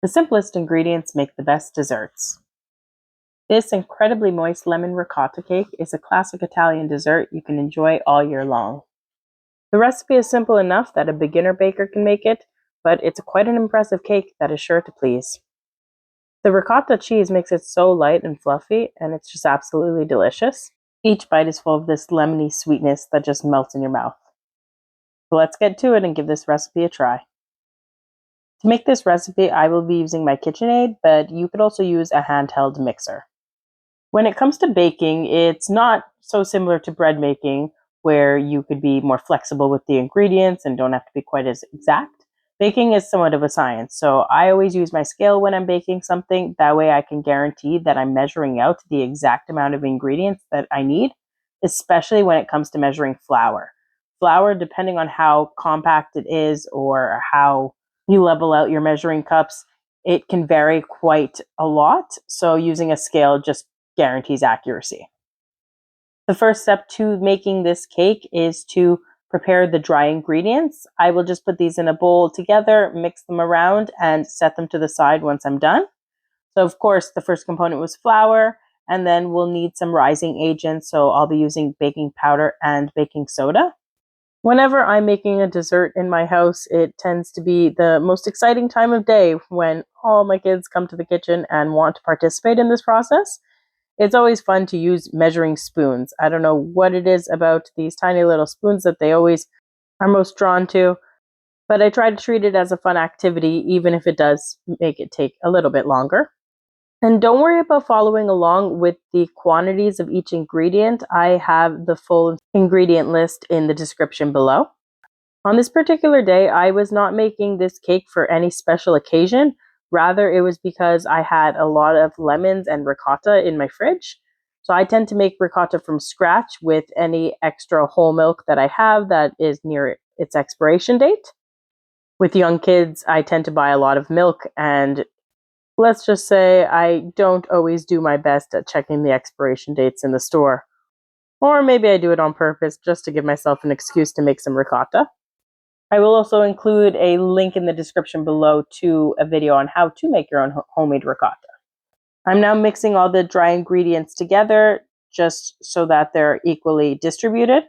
The simplest ingredients make the best desserts. This incredibly moist lemon ricotta cake is a classic Italian dessert you can enjoy all year long. The recipe is simple enough that a beginner baker can make it, but it's quite an impressive cake that is sure to please. The ricotta cheese makes it so light and fluffy, and it's just absolutely delicious. Each bite is full of this lemony sweetness that just melts in your mouth. So let's get to it and give this recipe a try. To make this recipe, I will be using my KitchenAid, but you could also use a handheld mixer. When it comes to baking, it's not so similar to bread making, where you could be more flexible with the ingredients and don't have to be quite as exact. Baking is somewhat of a science, so I always use my scale when I'm baking something. That way I can guarantee that I'm measuring out the exact amount of ingredients that I need, especially when it comes to measuring flour. Flour, depending on how compact it is or how you level out your measuring cups, it can vary quite a lot. So using a scale just guarantees accuracy. The first step to making this cake is to prepare the dry ingredients. I will just put these in a bowl together, mix them around, and set them to the side once I'm done. So of course, the first component was flour, and then we'll need some rising agents. So I'll be using baking powder and baking soda. Whenever I'm making a dessert in my house, it tends to be the most exciting time of day when all my kids come to the kitchen and want to participate in this process. It's always fun to use measuring spoons. I don't know what it is about these tiny little spoons that they always are most drawn to, but I try to treat it as a fun activity, even if it does make it take a little bit longer. And don't worry about following along with the quantities of each ingredient. I have the full ingredient list in the description below. On this particular day, I was not making this cake for any special occasion. Rather, it was because I had a lot of lemons and ricotta in my fridge. So I tend to make ricotta from scratch with any extra whole milk that I have that is near its expiration date. With young kids, I tend to buy a lot of milk, and let's just say I don't always do my best at checking the expiration dates in the store. Or maybe I do it on purpose just to give myself an excuse to make some ricotta. I will also include a link in the description below to a video on how to make your own homemade ricotta. I'm now mixing all the dry ingredients together just so that they're equally distributed.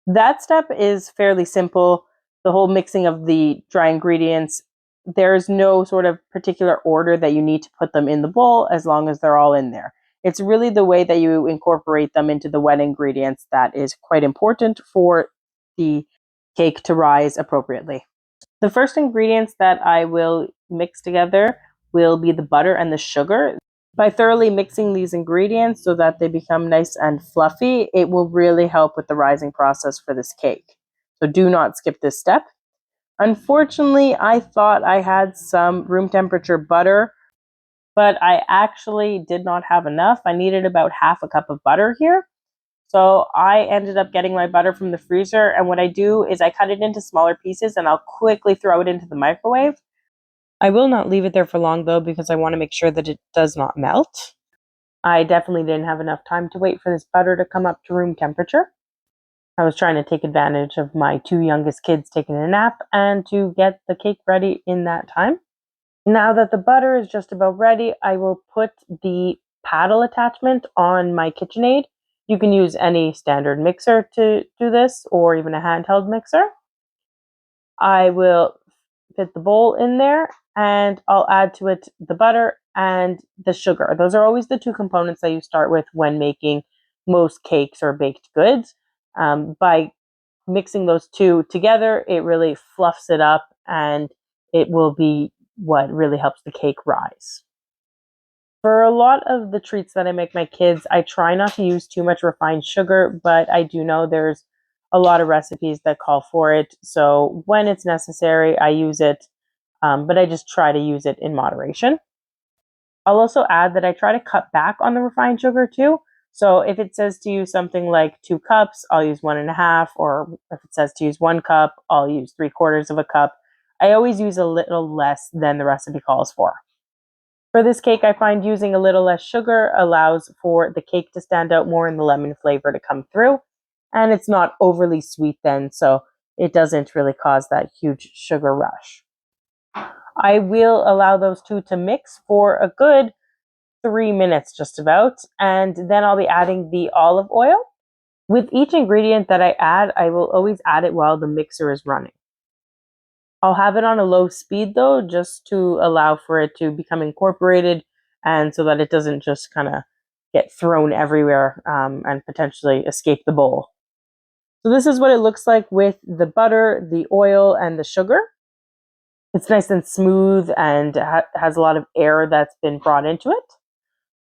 That step is fairly simple. The whole mixing of the dry ingredients, there's no sort of particular order that you need to put them in the bowl as long as they're all in there. It's really the way that you incorporate them into the wet ingredients that is quite important for the cake to rise appropriately. The first ingredients that I will mix together will be the butter and the sugar. By thoroughly mixing these ingredients so that they become nice and fluffy, it will really help with the rising process for this cake. So do not skip this step. Unfortunately, I thought I had some room temperature butter, but I actually did not have enough. I needed about half a cup of butter here. So I ended up getting my butter from the freezer, and what I do is I cut it into smaller pieces and I'll quickly throw it into the microwave. I will not leave it there for long though, because I want to make sure that it does not melt. I definitely didn't have enough time to wait for this butter to come up to room temperature. I was trying to take advantage of my two youngest kids taking a nap and to get the cake ready in that time. Now that the butter is just about ready, I will put the paddle attachment on my KitchenAid. You can use any standard mixer to do this, or even a handheld mixer. I will fit the bowl in there, and I'll add to it the butter and the sugar. Those are always the two components that you start with when making most cakes or baked goods. By mixing those two together, it really fluffs it up, and it will be what really helps the cake rise. For a lot of the treats that I make my kids, I try not to use too much refined sugar, but I do know there's a lot of recipes that call for it. So when it's necessary, I use it, but I just try to use it in moderation. I'll also add that I try to cut back on the refined sugar too. So if it says to use something like 2 cups, I'll use 1.5, or if it says to use 1 cup, I'll use 3/4 of a cup. I always use a little less than the recipe calls for. For this cake, I find using a little less sugar allows for the cake to stand out more and the lemon flavor to come through. And it's not overly sweet then, so it doesn't really cause that huge sugar rush. I will allow those two to mix for a good 3 minutes just about, and then I'll be adding the olive oil. With each ingredient that I add, I will always add it while the mixer is running. I'll have it on a low speed though, just to allow for it to become incorporated and so that it doesn't just kind of get thrown everywhere and potentially escape the bowl. So this is what it looks like with the butter, the oil, and the sugar. It's nice and smooth and has a lot of air that's been brought into it.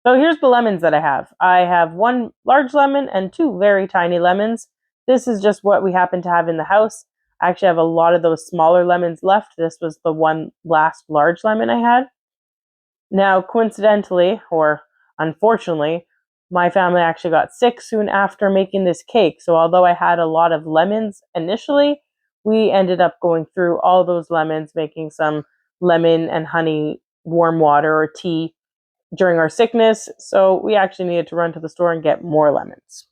So here's the lemons that I have. I have one large lemon and two very tiny lemons. This is just what we happen to have in the house. I actually have a lot of those smaller lemons left. This was the one last large lemon I had. Now, coincidentally, or unfortunately, my family actually got sick soon after making this cake. So although I had a lot of lemons initially, we ended up going through all those lemons, making some lemon and honey warm water or tea during our sickness. So we actually needed to run to the store and get more lemons.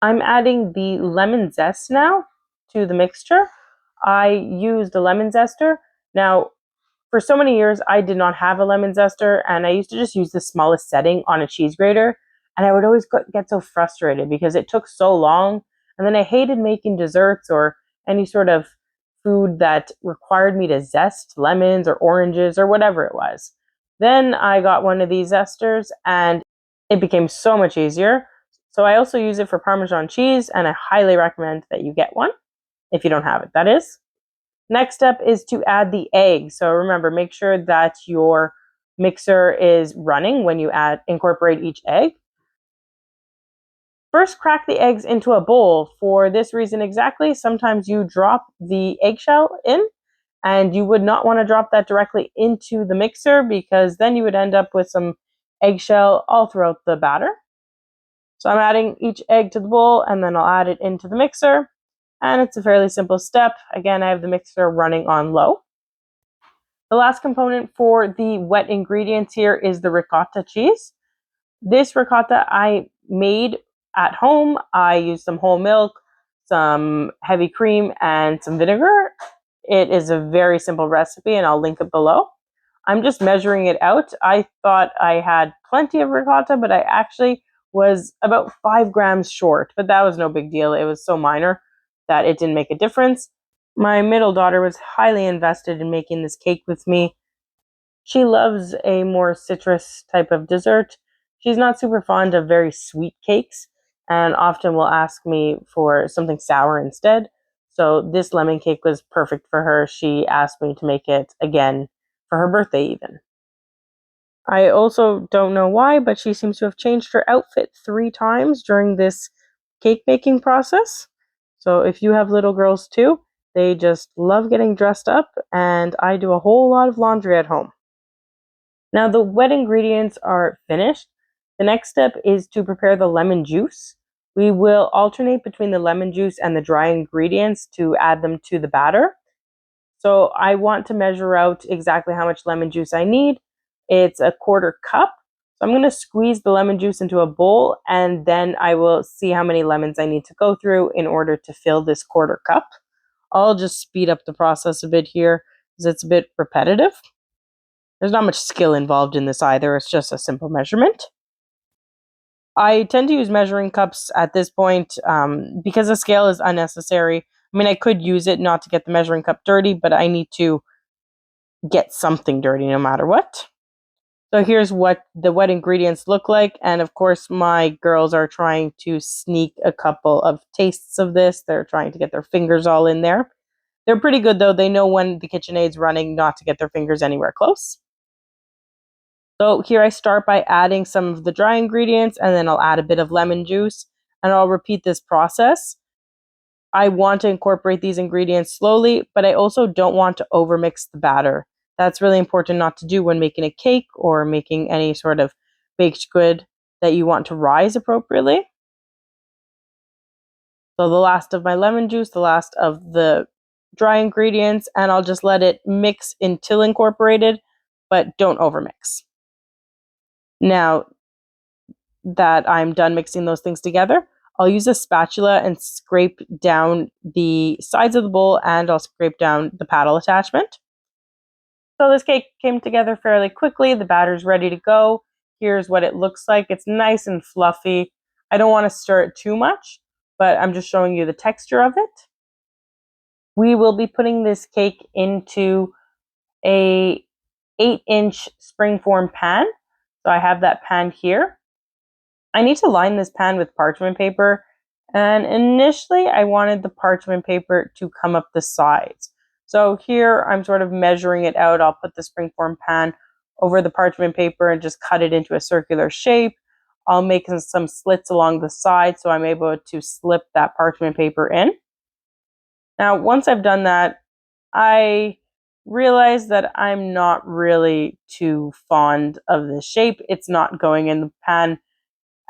I'm adding the lemon zest now to the mixture. I used a lemon zester. Now, for so many years, I did not have a lemon zester, and I used to just use the smallest setting on a cheese grater. And I would always get so frustrated because it took so long. And then I hated making desserts or any sort of food that required me to zest lemons or oranges or whatever it was. Then I got one of these zesters and it became so much easier. So I also use it for Parmesan cheese, and I highly recommend that you get one if you don't have it, that is. Next step is to add the egg. So remember, make sure that your mixer is running when you incorporate each egg. First, crack the eggs into a bowl. For this reason exactly, sometimes you drop the eggshell in, and you would not want to drop that directly into the mixer because then you would end up with some eggshell all throughout the batter. So I'm adding each egg to the bowl and then I'll add it into the mixer. And it's a fairly simple step. Again, I have the mixer running on low. The last component for the wet ingredients here is the ricotta cheese. This ricotta I made at home. I used some whole milk, some heavy cream, and some vinegar. It is a very simple recipe, and I'll link it below. I'm just measuring it out. I thought I had plenty of ricotta, but I actually was about 5 grams short, but that was no big deal. It was so minor that it didn't make a difference. My middle daughter was highly invested in making this cake with me. She loves a more citrus type of dessert. She's not super fond of very sweet cakes and often will ask me for something sour instead. So this lemon cake was perfect for her. She asked me to make it again for her birthday even. I also don't know why, but she seems to have changed her outfit 3 times during this cake making process. So if you have little girls too, they just love getting dressed up, and I do a whole lot of laundry at home. Now the wet ingredients are finished. The next step is to prepare the lemon juice. We will alternate between the lemon juice and the dry ingredients to add them to the batter. So I want to measure out exactly how much lemon juice I need. It's a 1/4 cup. So I'm going to squeeze the lemon juice into a bowl, and then I will see how many lemons I need to go through in order to fill this 1/4 cup. I'll just speed up the process a bit here because it's a bit repetitive. There's not much skill involved in this either. It's just a simple measurement. I tend to use measuring cups at this point because a scale is unnecessary. I mean, I could use it not to get the measuring cup dirty, but I need to get something dirty no matter what. So here's what the wet ingredients look like. And of course, my girls are trying to sneak a couple of tastes of this. They're trying to get their fingers all in there. They're pretty good though. They know when the KitchenAid's running not to get their fingers anywhere close. So here I start by adding some of the dry ingredients, and then I'll add a bit of lemon juice, and I'll repeat this process. I want to incorporate these ingredients slowly, but I also don't want to overmix the batter. That's really important not to do when making a cake or making any sort of baked good that you want to rise appropriately. So the last of my lemon juice, the last of the dry ingredients, and I'll just let it mix until incorporated, but don't overmix. Now that I'm done mixing those things together, I'll use a spatula and scrape down the sides of the bowl, and I'll scrape down the paddle attachment. So this cake came together fairly quickly. The batter's ready to go. Here's what it looks like. It's nice and fluffy. I don't want to stir it too much, but I'm just showing you the texture of it. We will be putting this cake into a 8-inch springform pan. So I have that pan here. I need to line this pan with parchment paper, and initially I wanted the parchment paper to come up the sides. So here I'm sort of measuring it out. I'll put the springform pan over the parchment paper and just cut it into a circular shape. I'll make some slits along the side so I'm able to slip that parchment paper in. Now, once I've done that, I realize that I'm not really too fond of this shape. It's not going in the pan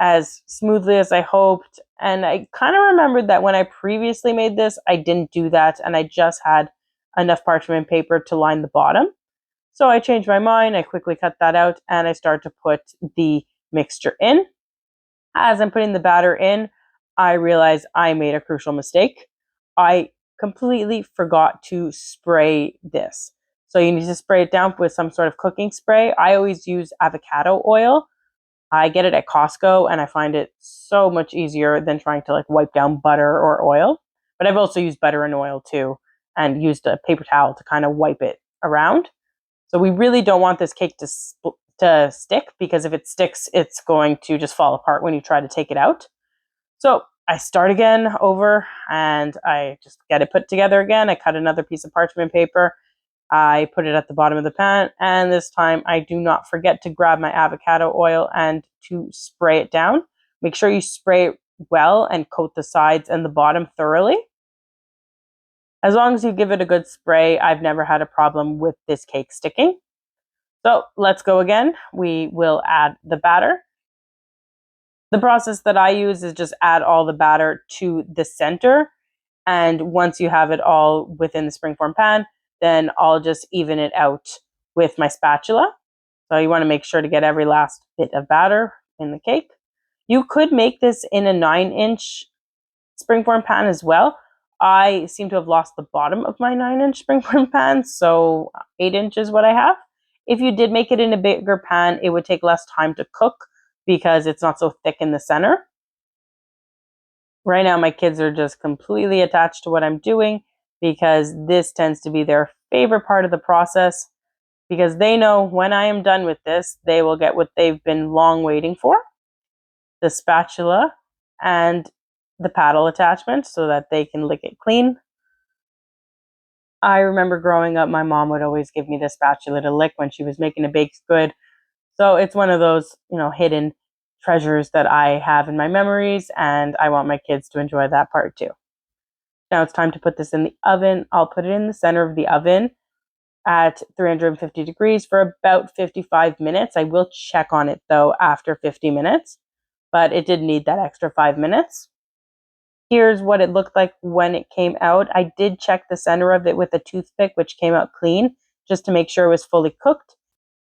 as smoothly as I hoped. And I kind of remembered that when I previously made this, I didn't do that and I just had enough parchment paper to line the bottom. So I changed my mind. I quickly cut that out and I start to put the mixture in. As I'm putting the batter in, I realized I made a crucial mistake. I completely forgot to spray this. So you need to spray it down with some sort of cooking spray. I always use avocado oil. I get it at Costco and I find it so much easier than trying to like wipe down butter or oil. But I've also used butter and oil too and used a paper towel to kind of wipe it around. So we really don't want this cake to stick, because if it sticks, it's going to just fall apart when you try to take it out. So I start again over and I just get it put together again. I cut another piece of parchment paper. I put it at the bottom of the pan, and this time I do not forget to grab my avocado oil and to spray it down. Make sure you spray it well and coat the sides and the bottom thoroughly. As long as you give it a good spray, I've never had a problem with this cake sticking. So let's go again. We will add the batter. The process that I use is just add all the batter to the center. And once you have it all within the springform pan, then I'll just even it out with my spatula. So you want to make sure to get every last bit of batter in the cake. You could make this in a 9-inch springform pan as well. I seem to have lost the bottom of my 9-inch springform pan, so 8 inches what I have. If you did make it in a bigger pan, it would take less time to cook because it's not so thick in the center. Right now, my kids are just completely attached to what I'm doing because this tends to be their favorite part of the process, because they know when I am done with this, they will get what they've been long waiting for, the spatula and the paddle attachment so that they can lick it clean. I remember growing up, my mom would always give me the spatula to lick when she was making a baked good. So it's one of those, hidden treasures that I have in my memories, and I want my kids to enjoy that part too. Now it's time to put this in the oven. I'll put it in the center of the oven at 350 degrees for about 55 minutes. I will check on it though after 50 minutes, but it did need that extra 5 minutes. Here's what it looked like when it came out. I did check the center of it with a toothpick, which came out clean, just to make sure it was fully cooked.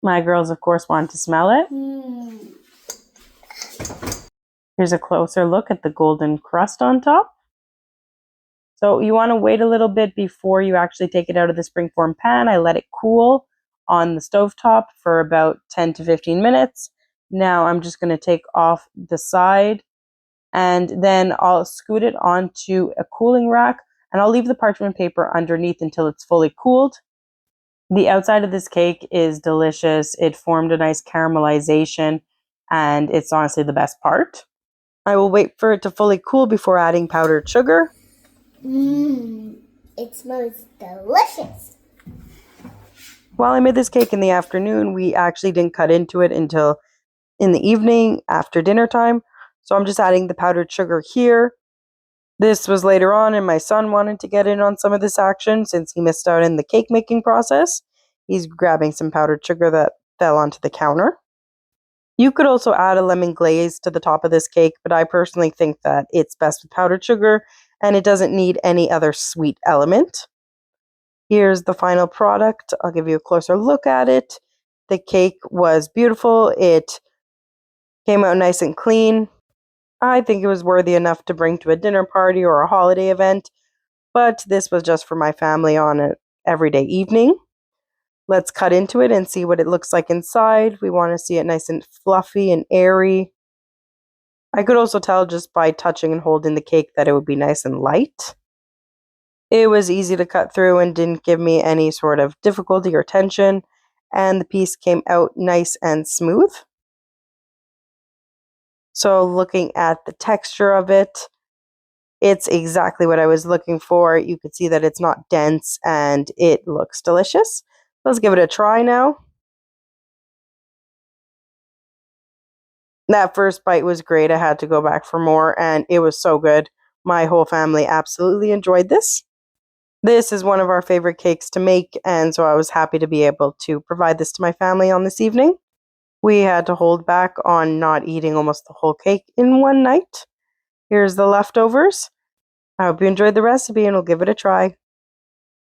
My girls, of course, wanted to smell it. Here's a closer look at the golden crust on top. So you want to wait a little bit before you actually take it out of the springform pan. I let it cool on the stovetop for about 10 to 15 minutes. Now I'm just going to take off the side, and then I'll scoot it onto a cooling rack, and I'll leave the parchment paper underneath until it's fully cooled. The outside of this cake is delicious. It formed a nice caramelization, and it's honestly the best part. I will wait for it to fully cool before adding powdered sugar. It smells delicious. While I made this cake in the afternoon, we actually didn't cut into it until in the evening after dinner time. So I'm just adding the powdered sugar here. This was later on, and my son wanted to get in on some of this action since he missed out in the cake making process. He's grabbing some powdered sugar that fell onto the counter. You could also add a lemon glaze to the top of this cake, but I personally think that it's best with powdered sugar and it doesn't need any other sweet element. Here's the final product. I'll give you a closer look at it. The cake was beautiful. It came out nice and clean. I think it was worthy enough to bring to a dinner party or a holiday event, but this was just for my family on an everyday evening. Let's cut into it and see what it looks like inside. We want to see it nice and fluffy and airy. I could also tell just by touching and holding the cake that it would be nice and light. It was easy to cut through and didn't give me any sort of difficulty or tension, and the piece came out nice and smooth. So looking at the texture of it, it's exactly what I was looking for. You could see that it's not dense and it looks delicious. Let's give it a try now. That first bite was great. I had to go back for more, and it was so good. My whole family absolutely enjoyed this. This is one of our favorite cakes to make, and so I was happy to be able to provide this to my family on this evening. We had to hold back on not eating almost the whole cake in one night. Here's the leftovers. I hope you enjoyed the recipe and we'll give it a try.